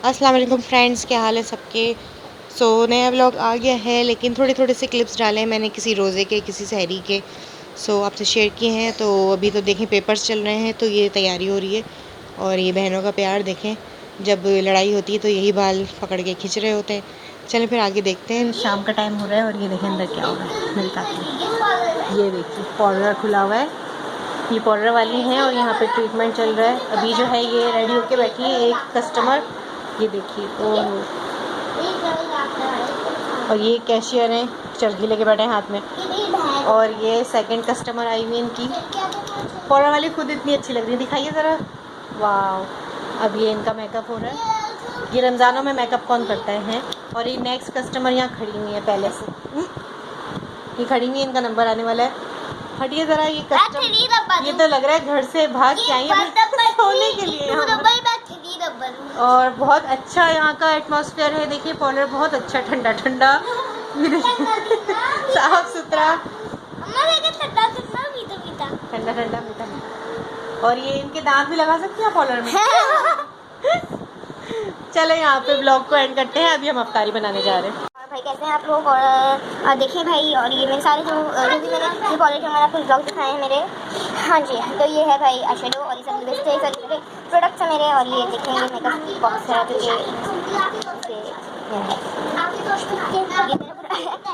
अस्सलाम वालेकुम फ्रेंड्स, क्या हाल है सबके। नया व्लॉग आ गया है, लेकिन थोड़े थोड़े से क्लिप्स डाले हैं मैंने किसी रोज़े के, किसी सहरी के। आपसे शेयर किए हैं। तो अभी तो देखें पेपर्स चल रहे हैं, तो ये तैयारी हो रही है। और ये बहनों का प्यार देखें, जब लड़ाई होती है तो यही बाल पकड़ के खींच रहे होते हैं। चलें फिर आगे देखते हैं। शाम का टाइम हो रहा है और ये देखें अंदर क्या हो रहा है मेरे साथ। ये देखिए पाउडर खुला हुआ है, ये पाउडर वाली हैं और यहाँ पे ट्रीटमेंट चल रहा है। अभी जो है ये रेडी होके बैठी है एक कस्टमर, ये देखिए। और ये कैशियर हैं, चरखी लेके बैठे हैं हाथ में। और ये सेकंड कस्टमर आई हुई इनकी। पाउडर वाली खुद इतनी अच्छी लग रही है, दिखाइए ज़रा। वाह, अब ये इनका मेकअप हो रहा है। ये रमज़ानों में मेकअप कौन करता है। और ये नेक्स्ट कस्टमर यहाँ खड़ी हुई है पहले से, ये खड़ी हुई है, इनका नंबर आने वाला है। हटिए ज़रा, ये कस्टमर, ये तो लग रहा है घर से भाग के आई है सोने के लिए यहाँ। और बहुत अच्छा यहाँ का एटमॉस्फेयर है। देखिए पार्लर बहुत अच्छा, ठंडा ठंडा, साफ सुथरा, ठंडा ठंडा मीठा मीठा। और ये इनके दांत भी लगा सकते हैं पार्लर में। चलो यहाँ पे ब्लॉग को एंड करते हैं, अभी हम अफ्तारी बनाने जा रहे हैं। भाई कैसे हैं आप लोग। और देखें भाई, और ये मेरे सारे जो भी मैंने जो कॉलेज में मैंने आपको ब्लॉग दिखाए हैं मेरे। हाँ जी, तो ये है भाई आईशैडो, और ये सब बेस्ट है, सारे मेरे प्रोडक्ट्स हैं मेरे। और ये देखें, ये मेकअप बॉक्स है, तो ये मेरा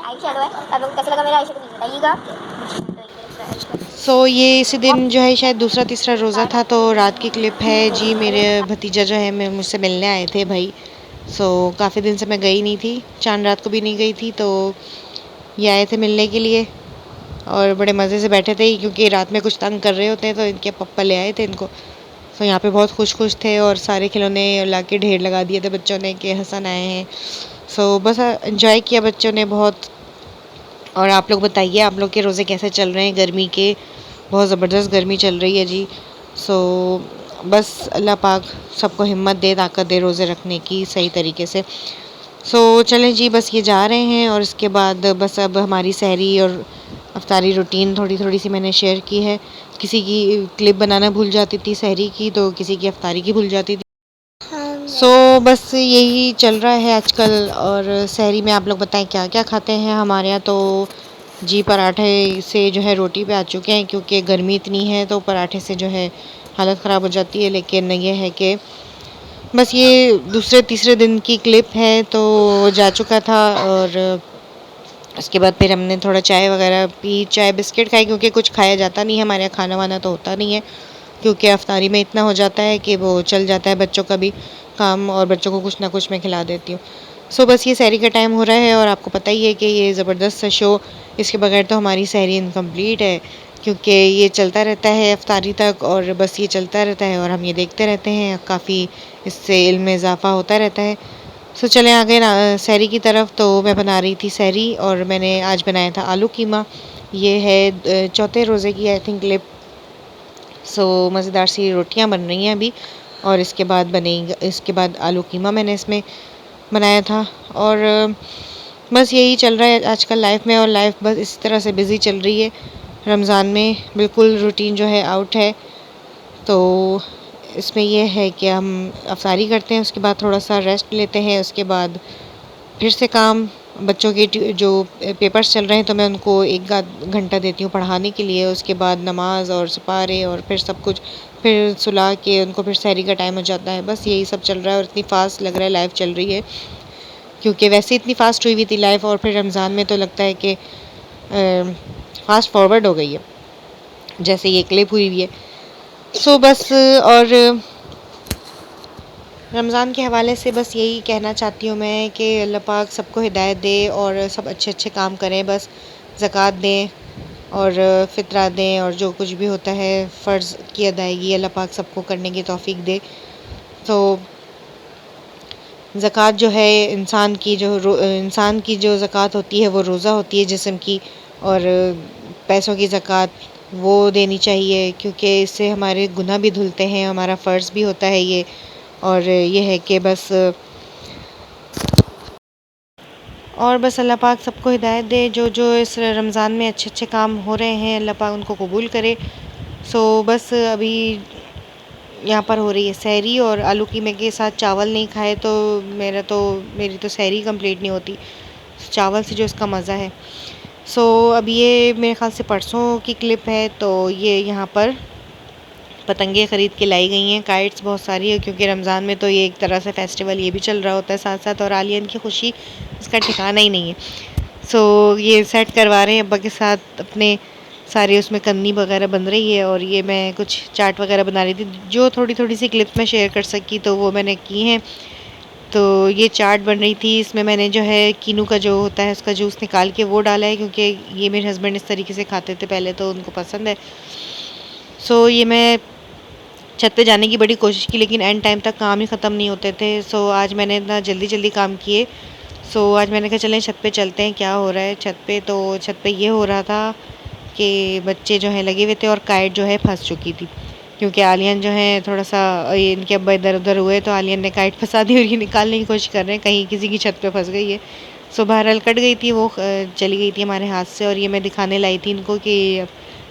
आईशैडो है। अब कैसे लगा मेरा आईशैडो बताइएगा। ये इसी दिन जो है शायद दूसरा तीसरा रोज़ा था, तो रात की क्लिप है जी। मेरे भतीजा जो है मुझसे मिलने आए थे भाई। काफ़ी दिन से मैं गई नहीं थी, चांद रात को भी नहीं गई थी, तो ये आए थे मिलने के लिए। और बड़े मज़े से बैठे थे, क्योंकि रात में कुछ तंग कर रहे होते हैं, तो इनके पप्पा ले आए थे इनको। यहाँ पे बहुत खुश खुश थे और सारे खिलौने ला के ढेर लगा दिए थे बच्चों ने कि हसन आए हैं। बस एंजॉय किया बच्चों ने बहुत। और आप लोग बताइए, आप लोग के रोज़े कैसे चल रहे हैं गर्मी के। बहुत ज़बरदस्त गर्मी चल रही है जी। बस अल्लाह पाक सबको हिम्मत दे, ताकत दे रोज़े रखने की सही तरीके से। चलें जी, बस ये जा रहे हैं। और इसके बाद बस अब हमारी सहरी और अफ्तारी रूटीन थोड़ी थोड़ी सी मैंने शेयर की है। किसी की क्लिप बनाना भूल जाती थी सहरी की, तो किसी की अफ्तारी की भूल जाती थी। बस यही चल रहा है आजकल। और सहरी में आप लोग बताएं क्या क्या खाते हैं। हमारे यहाँ तो जी पराठे से जो है रोटी पे आ चुके हैं, क्योंकि गर्मी इतनी है तो पराठे से जो है हालत ख़राब हो जाती है। लेकिन ये है कि बस ये दूसरे तीसरे दिन की क्लिप है, तो जा चुका था। और उसके बाद फिर हमने थोड़ा चाय वगैरह पी, चाय बिस्किट खाई, क्योंकि कुछ खाया जाता नहीं है हमारे यहाँ, खाना वाना तो होता नहीं है, क्योंकि अफ्तारी में इतना हो जाता है कि वो चल जाता है बच्चों का भी काम, और बच्चों को कुछ ना कुछ मैं खिला देती हूँ। बस ये सहरी का टाइम हो रहा है, और आपको पता ही है कि ये ज़बरदस्त सा शो, इसके बगैर तो हमारी सहरी इनकम्प्लीट है, क्योंकि ये चलता रहता है अफ्तारी तक, और बस ये चलता रहता है और हम ये देखते रहते हैं। काफ़ी इससे इल्म में इजाफ़ा होता रहता है। चलें आ गए ना सहरी की तरफ। तो मैं बना रही थी सहरी, और मैंने आज बनाया था आलू कीमा। ये है चौथे रोज़े की आई थिंक क्लिप। मज़ेदार सी रोटियां बन रही हैं अभी, और इसके बाद बनेगी, इसके बाद आलू कीमा मैंने इसमें बनाया था। और बस यही चल रहा है आजकल लाइफ में, और लाइफ बस इस तरह से बिज़ी चल रही है। रमज़ान में बिल्कुल रूटीन जो है आउट है। तो इसमें यह है कि हम अफ्तारी करते हैं, उसके बाद थोड़ा सा रेस्ट लेते हैं, उसके बाद फिर से काम। बच्चों के जो पेपर्स चल रहे हैं, तो मैं उनको 1 घंटा देती हूँ पढ़ाने के लिए। उसके बाद नमाज और सपारे और फिर सब कुछ, फिर सुला के उनको फिर सहरी का टाइम हो जाता है। बस यही सब चल रहा है, और इतनी फास्ट लग रहा है लाइफ चल रही है, क्योंकि वैसे इतनी फास्ट हुई हुई थी लाइफ, और फिर रमज़ान में तो लगता है कि फास्ट फॉरवर्ड हो गई है, जैसे ये क्लिप हुई हुई है। बस और रमज़ान के हवाले से बस यही कहना चाहती हूँ मैं कि अल्लाह पाक सबको हिदायत दे, और सब अच्छे अच्छे काम करें। बस ज़कात दें और फ़ितरा दें, और जो कुछ भी होता है फ़र्ज़ की अदायगी अल्लाह पाक सबको करने की तौफ़ीक दे। ज़कात जो है इंसान की जो ज़कात होती है वो रोज़ा होती है जिस्म की, और पैसों की ज़कात वो देनी चाहिए, क्योंकि इससे हमारे गुनाह भी धुलते हैं, हमारा फ़र्ज़ भी होता है ये। और ये है कि बस अल्लाह पाक सबको हिदायत दे। जो जो इस रमज़ान में अच्छे अच्छे काम हो रहे हैं, अल्लाह पाक उनको कबूल करे। बस अभी यहाँ पर हो रही है सहरी, और आलू कीमे के साथ चावल नहीं खाए तो मेरी तो सहरी कंप्लीट नहीं होती चावल से, जो इसका मज़ा है। सो अब ये मेरे ख़्याल से परसों की क्लिप है। तो ये यहाँ पर पतंगे ख़रीद के लाई गई हैं, काइट्स बहुत सारी है, क्योंकि रमज़ान में तो ये एक तरह से फेस्टिवल ये भी चल रहा होता है साथ साथ, और आलियन की खुशी इसका ठिकाना ही नहीं है। सो ये सेट करवा रहे हैं अब्बा के साथ अपने सारे, उसमें कन्नी वगैरह बन रही है, और ये मैं कुछ चाट वगैरह बना रही थी, जो थोड़ी थोड़ी सी क्लिप में शेयर कर सकी तो वो मैंने की हैं। तो ये चाट बन रही थी, इसमें मैंने जो है कीनू का जो होता है उसका जूस निकाल के वो डाला है, क्योंकि ये मेरे हस्बैंड इस तरीके से खाते थे पहले, तो उनको पसंद है। सो ये मैं छत पे जाने की बड़ी कोशिश की, लेकिन एंड टाइम तक काम ही ख़त्म नहीं होते थे। सो आज मैंने इतना जल्दी जल्दी काम किए। सो आज मैंने कहा चलें छत पे चलते हैं, क्या हो रहा है छत पे। तो छत पे ये हो रहा था कि बच्चे जो हैं लगे हुए थे, और काइट जो है फंस चुकी थी, क्योंकि आलियन जो है थोड़ा सा ये इनके अब्बा इधर उधर हुए तो आलियन ने काइट फंसा दी, और ये निकालने की कोशिश कर रहे हैं, कहीं किसी की छत पे फंस गई है। सो बहरहाल कट गई थी वो, चली गई थी हमारे हाथ से, और ये मैं दिखाने लाई थी इनको कि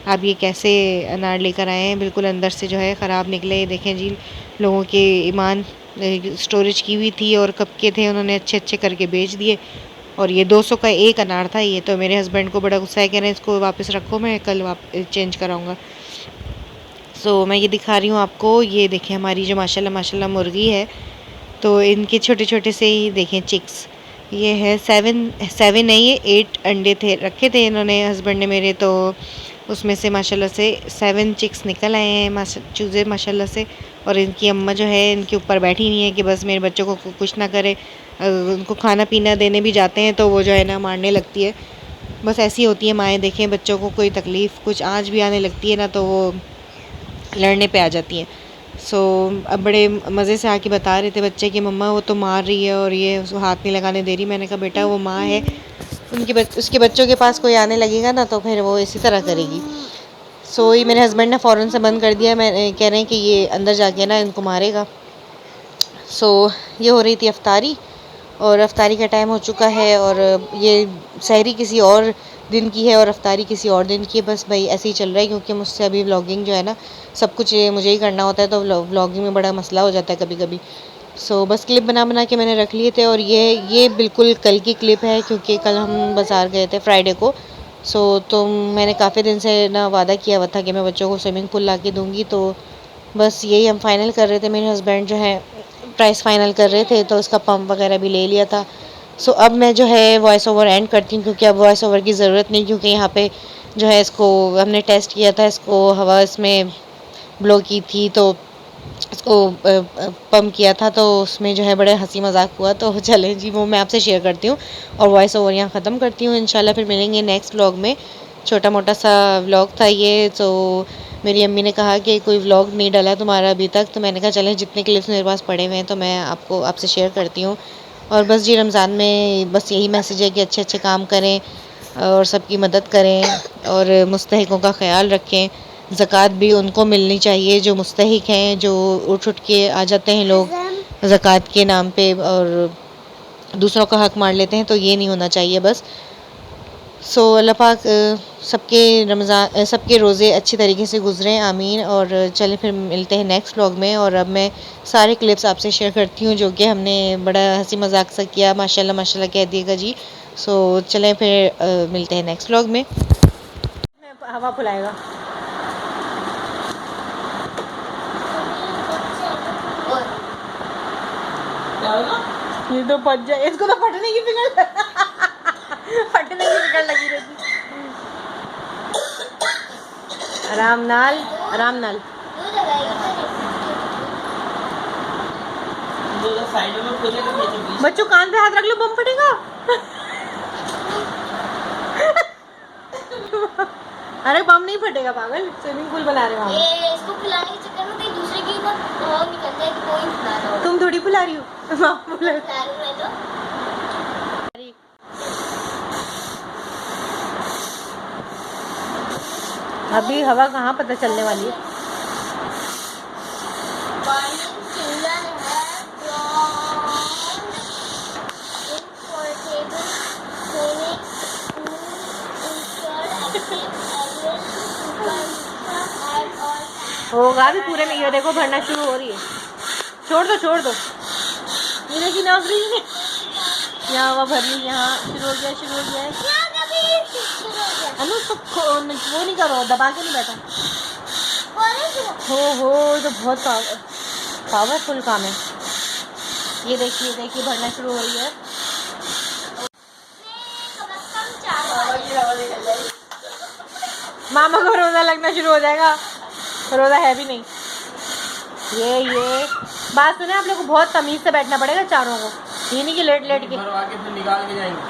आप ये कैसे अनार लेकर आए हैं, बिल्कुल अंदर से जो है ख़राब निकले। देखें जी, लोगों के ईमान स्टोरेज की हुई थी और कब के थे, उन्होंने अच्छे अच्छे करके बेच दिए। और ये 200 का एक अनार था। ये तो मेरे हस्बैंड को बड़ा गुस्सा है, कह रहे हैं इसको वापस रखो, मैं कल चेंज कराऊंगा। सो मैं ये दिखा रही हूँ आपको, ये देखें हमारी जो माशाल्लाह माशाल्लाह मुर्गी है, तो इनके छोटे छोटे से ही देखें चिक्स, ये है 7 नहीं, ये 8 अंडे थे, रखे थे इन्होंने हस्बैंड ने मेरे, तो उसमें से माशाल्लाह से 7 चिक्स निकल आए हैं चूज़े माशाल्लाह से। और इनकी अम्मा जो है इनके ऊपर बैठी नहीं है कि बस मेरे बच्चों को कुछ ना करे। उनको खाना पीना देने भी जाते हैं तो वो जो है ना मारने लगती है। बस ऐसी होती है माएँ, देखें बच्चों को कोई तकलीफ़ कुछ आँच भी आने लगती है ना तो वो लड़ने पे आ जाती हैं। सो अब बड़े मज़े से आके बता रहे थे बच्चे कि मम्मा वो तो मार रही है और ये उसको हाथ नहीं लगाने दे रही। मैंने कहा बेटा वो माँ है, उसके बच्चों के पास कोई आने लगेगा ना तो फिर वो इसी तरह करेगी। सो ये मेरे हस्बैंड ने फ़ौरन से बंद कर दिया। मैं कह रहे हैं कि ये अंदर जाके ना इनको मारेगा। सो ये हो रही थी अफ्तारी, और अफ्तारी का टाइम हो चुका है, और ये सहरी किसी और दिन की है और अफ्तारी किसी और दिन की है। बस भाई ऐसे ही चल रहा है, क्योंकि मुझसे अभी व्लॉगिंग जो है ना सब कुछ मुझे ही करना होता है, तो व्लॉगिंग में बड़ा मसला हो जाता है कभी कभी। सो बस क्लिप बना बना के मैंने रख लिए थे, और ये बिल्कुल कल की क्लिप है, क्योंकि कल हम बाज़ार गए थे फ्राइडे को। तो मैंने काफ़ी दिन से ना वादा किया हुआ था कि मैं बच्चों को स्विमिंग पूल ला के दूँगी, तो बस यही हम फाइनल कर रहे थे। मेरे हस्बैंड जो है प्राइस फाइनल कर रहे थे, तो उसका पंप वगैरह भी ले लिया था। सो अब मैं जो है वॉइस ओवर एंड करती हूँ, क्योंकि अब वॉइस ओवर की ज़रूरत नहीं, क्योंकि यहाँ पे जो है इसको हमने टेस्ट किया था, इसको हवा इसमें ब्लो की थी, तो इसको पम्प किया था, तो उसमें जो है बड़े हंसी मजाक हुआ। तो चलें जी, वो मैं आपसे शेयर करती हूँ और वॉइस ओवर यहाँ ख़त्म करती हूँ। इंशाल्लाह फिर मिलेंगे नेक्स्ट व्लॉग में। छोटा मोटा सा व्लॉग था ये। तो मेरी अम्मी ने कहा कि कोई व्लॉग नहीं डाला तुम्हारा अभी तक, तो मैंने कहा चलें जितने क्लिप्स मेरे पास पड़े हुए हैं तो मैं आपसे शेयर करती हूँ। और बस जी, रमज़ान में बस यही मैसेज है कि अच्छे अच्छे काम करें और सबकी मदद करें, और मुस्तहिकों का ख्याल रखें। ज़कात भी उनको मिलनी चाहिए जो मुस्तहिक हैं, जो उठ उठ के आ जाते हैं लोग ज़कात के नाम पे और दूसरों का हक मार लेते हैं, तो ये नहीं होना चाहिए बस। सो अल्लाह पाक सबके रोज़े अच्छी तरीके से गुजरें, आमीन। और चलें फिर मिलते हैं नेक्स्ट व्लॉग में। और अब मैं सारे क्लिप्स आपसे शेयर करती हूँ जो कि हमने बड़ा हंसी मजाक सा किया, माशाल्लाह माशाल्लाह कह दिएगा जी। सो चलें फिर मिलते हैं नेक्स्ट व्लॉग में। हवा फुलाएगा। ये तो फट जाए, इसको तो फटने की फिक्र फटने की फिक्र लगी रहती। आराम नाल, आराम नाल। बच्चों कान पे हाथ रख लो, बम फटेगा। अरे बम नहीं फटेगा पागल, स्विमिंग पूल बना रहे हो ये इसको फुलाने के चक्कर में कहीं दूसरे की ना निकल जाए कि कोई फुला रहा हो। तुम थोड़ी फुला रही हो। अभी हवा कहाँ पता चलने वाली है। होगा भी पूरे में। ये देखो भरना शुरू हो रही है। छोड़ दो छोड़ दो। ये देखिए नौकरी में यहाँ हवा भरनी, यहाँ शुरू हो गया शुरू हो गया है। अनु उसको वो नहीं करो, दबा के नहीं बैठा। हो तो बहुत पावरफुल काम है। ये देखिए भरना शुरू हो रही है। मामा को रोजा लगना शुरू हो जाएगा। रोजा है भी नहीं। ये बात सुने, आप लोग को बहुत तमीज से बैठना पड़ेगा चारों को। ये नहीं कि लेट के फिर निकाल के जाएंगे।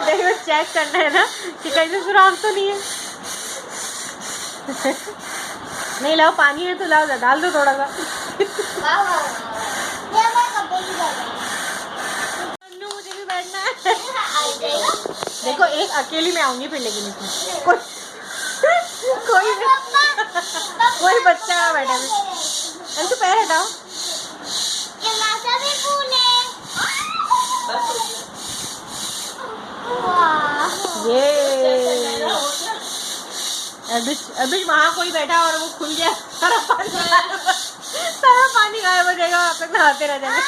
देखो चेक करना है ना कि कहीं से सुराग तो नहीं है। नहीं लाओ, पानी है तो लाओ, डाल दो थोड़ा सा। मुझे भी बैठना है। देखो एक अकेली मैं आऊंगी फिर, लेकिन इसमें कोई बच्चा बैठा है। तू पैर हटाओ। ये अभी वहाँ कोई बैठा और वो खुल गया, सारा पानी गायब हो जाएगा, आप तक नहाते रह जाएंगे।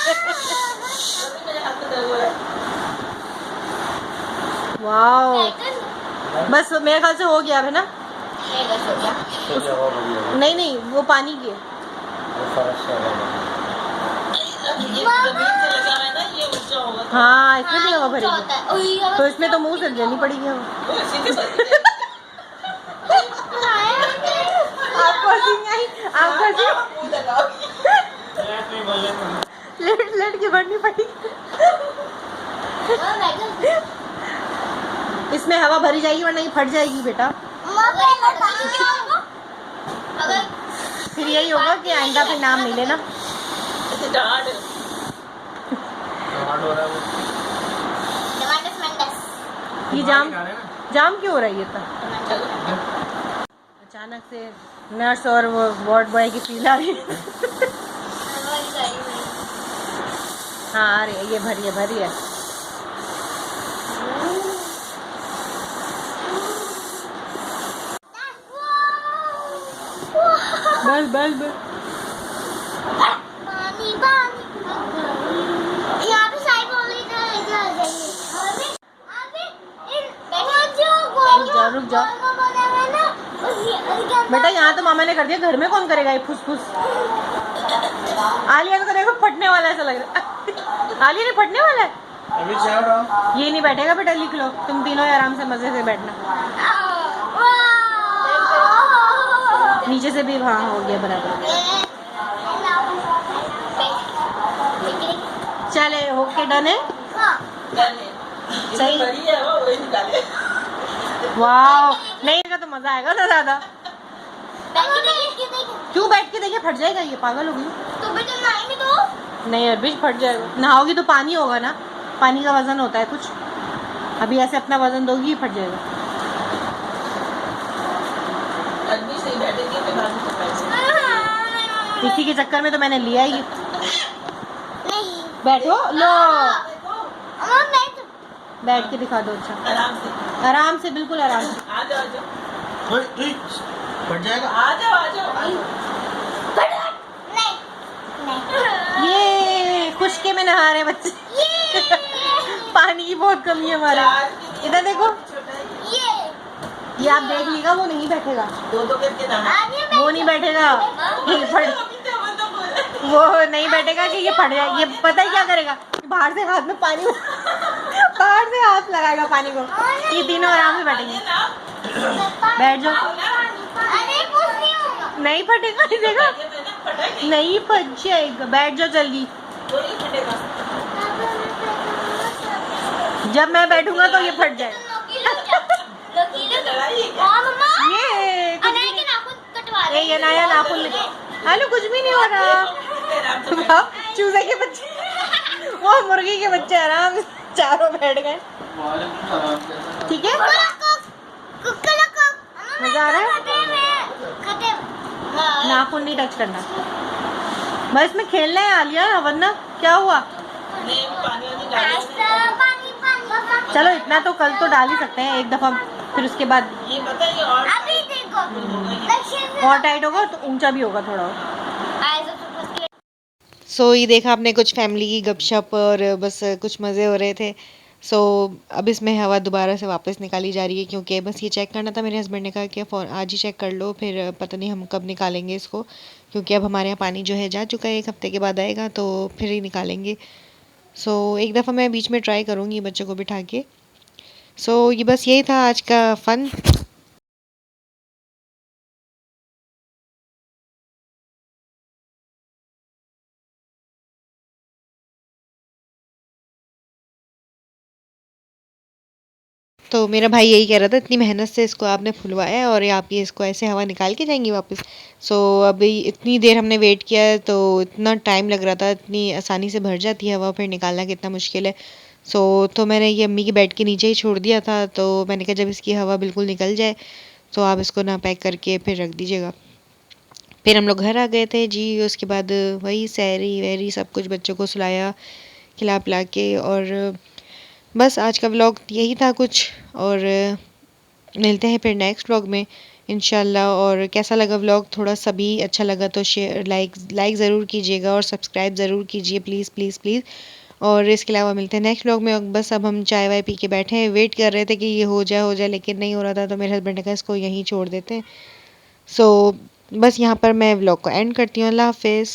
वाओ, बस मेरे ख्याल से हो गया है ना। नहीं वो पानी की है। हाँ इसमें भी हवा भरेगी, तो इसमें तो मुंह से लेनी पड़ेगी हवा। लेट के भरनी पड़ेगी। इसमें हवा भरी जाएगी वरना ये फट जाएगी बेटा। फिर यही होगा कि आइंदा पे नाम नहीं लेना। ये जाम क्यों हो रहा है? ये तो अचानक से नर्स और वो वार्ड बॉय की फील आ रही है। हाँ आ रही है, ये भरी है। बस यहाँ पे साइड बोल रही थी, इधर आ जाइए। रुक जाओ बेटा, यहाँ तो मामा ने कर दिया, घर में कौन करेगा ये फुस। आलिया को देखो फटने वाला ऐसा लग रहा है। आलिया ने फटने वाला है। ये नहीं बैठेगा बेटा, लिख लो तुम तीनों आराम से मजे से बैठना। नीचे से भी हाँ हो गया बराबर। चले ओके डन है। सही वाह, नहीं का तो मजा आएगा ना ज्यादा। क्यों बैठ के देखिए, फट जाएगा ये, पागल होगी। नहीं अभी फट जाएगा, नहाओगी तो पानी होगा ना, पानी का वजन होता है कुछ। अभी ऐसे अपना वजन दोगी फट जाएगा। इसी के चक्कर में तो मैंने लिया ही। बैठो लो, बैठ के दिखा दो। अच्छा आराम से बिल्कुल आराम से। आ जाओ फट जाएगा। आ जाओ ये खुशके में नहा रहे बच्चे। पानी की बहुत कमी है हमारे। इधर देखो, ये आप देख लीजिएगा, वो नहीं बैठेगा। दो करके नहा। वो नहीं बैठेगा, वो नहीं बैठेगा कि ये फट जाए। ये पता है क्या करेगा, बाहर से हाथ में पानी बाहर से हाथ लगाएगा पानी को। ये तीनों आराम से बैठेंगे। बैठ जाओ। नहीं फटेगा, नहीं देखा, नहीं फट जाएगा। बैठ जाओ जल्दी। जब मैं बैठूंगा तो ये फट जाएगा। ये नया नाखून। हेलो कुछ भी नहीं हो रहा। चूजे के बच्चे, वो मुर्गी के बच्चे आराम से चारों बैठ गए। ठीक है, मजा आ रहा है। नाखून नहीं टच करना, बस इसमें खेलना है आलिया, वरना क्या हुआ। चलो इतना तो कल तो डाल ही सकते हैं एक दफा, फिर उसके बाद ये बताइए और और टाइट होगा तो ऊंचा भी होगा थोड़ा। सो ये देखा आपने कुछ फैमिली की गपशप और बस कुछ मज़े हो रहे थे। सो अब इसमें हवा दोबारा से वापस निकाली जा रही है क्योंकि बस ये चेक करना था। मेरे हस्बैंड ने कहा कि फ़ोन आज ही चेक कर लो, फिर पता नहीं हम कब निकालेंगे इसको, क्योंकि अब हमारे यहाँ पानी जो है जा चुका है, 1 हफ्ते के बाद आएगा तो फिर ही निकालेंगे। सो एक दफ़ा मैं बीच में ट्राई करूँगी बच्चों को बिठा के। सो ये बस यही था आज का फ़न। तो मेरा भाई यही कह रहा था इतनी मेहनत से इसको आपने खुलवाया है और ये आप ये इसको ऐसे हवा निकाल के जाएंगी वापस। सो अभी इतनी देर हमने वेट किया है तो इतना टाइम लग रहा था, इतनी आसानी से भर जाती है हवा, फिर निकालना कितना मुश्किल है। सो तो मैंने ये अम्मी के बेड के नीचे ही छोड़ दिया था। तो मैंने कहा जब इसकी हवा बिल्कुल निकल जाए तो आप इसको ना पैक करके फिर रख दीजिएगा। फिर हम लोग घर आ गए थे जी। उसके बाद वही सहरी वहरी सब कुछ बच्चों को सुलाया खिला पिला के, और बस आज का व्लॉग यही था कुछ। और मिलते हैं फिर नेक्स्ट व्लॉग में इंशाल्लाह। और कैसा लगा व्लॉग, थोड़ा सा भी अच्छा लगा तो शेयर लाइक ज़रूर कीजिएगा और सब्सक्राइब ज़रूर कीजिए प्लीज़ प्लीज़ प्लीज़। और इसके अलावा मिलते हैं नेक्स्ट व्लॉग में। और बस अब हम चाय वाय पी के बैठे हैं, वेट कर रहे थे कि ये हो जाए लेकिन नहीं हो रहा था, तो मेरे हस्बैंड ने कहा इसको यहीं छोड़ देते हैं। सो बस यहाँ पर मैं व्लॉग को एंड करती हूँ। अल्लाह हाफिज़।